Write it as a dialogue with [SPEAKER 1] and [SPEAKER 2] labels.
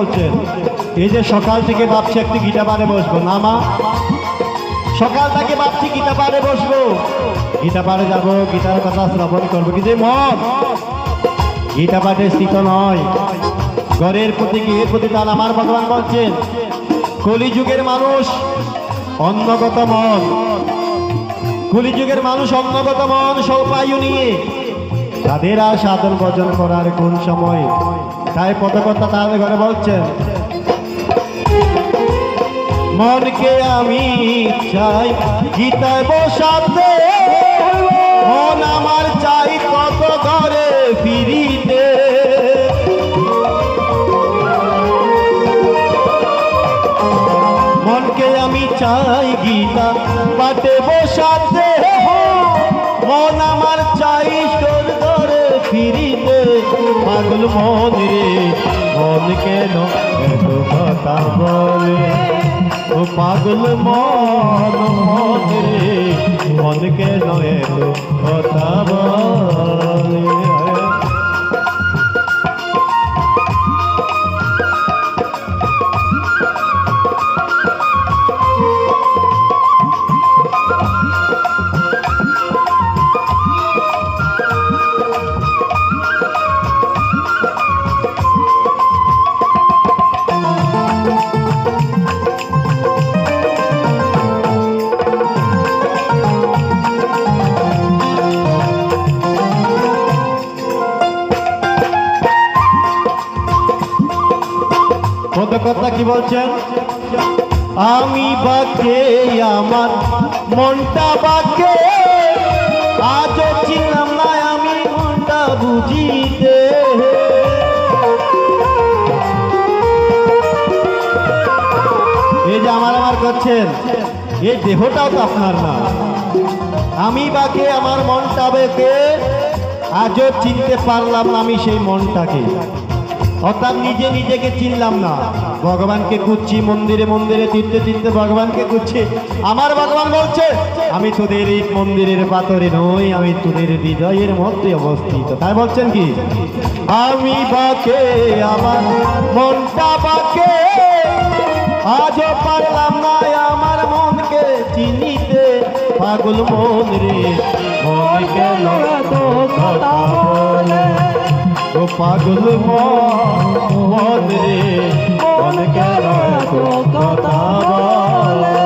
[SPEAKER 1] বলছেন এই যে সকাল থেকে ভাবছি একটু গীতা পাড়ে বসবো না মা, সকাল থেকে ভাবছি গীতা পাড়ে বসবো, গীতা পাড়ে যাবো, গীতার কথা শ্রবণ করবো, কিন্তু মন গীতা পাঠে স্থিত নয়। ঘরের প্রতি গৃহের প্রতি তার আমার ভগবান বলছেন কলিযুগের মানুষ অন্নগত মন, কলিযুগের মানুষ অন্নগত মন স্বল্পায়ু নিয়ে তাদের আর সাধন ভজন করার কোন সময়। তাই পদকর্তা তাদের ঘরে বলছেন মনকে আমি চাই গীতায় বসাতে, মন আমার চাই কত ঘরে ফিরিতে, মনকে আমি চাই গীতা পাঠে বসাতে, মন আমার চাই তোর ঘরে ফিরিতে। পাগল মন রে মন কেন এত কথা বলে, ও পাগল মন মন রে মন কেন এত কথা বলে। কথা কি বলছেন আমি বাকে আমার মনটা বাকে, আজও চিনলাম না আমি মনটা বুঝিতে। এই যে আমার আমার করছেন এই দেহটাও তো আপনার না, আমি বাকে আমার মনটা বেকে, আজও চিনতে পারলাম না আমি সেই মনটাকে, অর্থাৎ নিজে নিজেকে চিনলাম না। ভগবানকে খুঁজছি মন্দিরে মন্দিরে, তীর্থে তীর্থে ভগবানকে খুঁজছি। আমার ভগবান বলছে আমি তোদের এই মন্দিরের পাথরে নই, আমি তোদের হৃদয়ের মধ্যে অবস্থিত। তাই বলছেন কি আমি বাকে আমার মনটা বাকে, আজও পারলাম না আমার মনকে চিনিতে। পাগল মন রে মন কেন কথা বলে, ও পাগল মন রে মন কেন কথা বলে।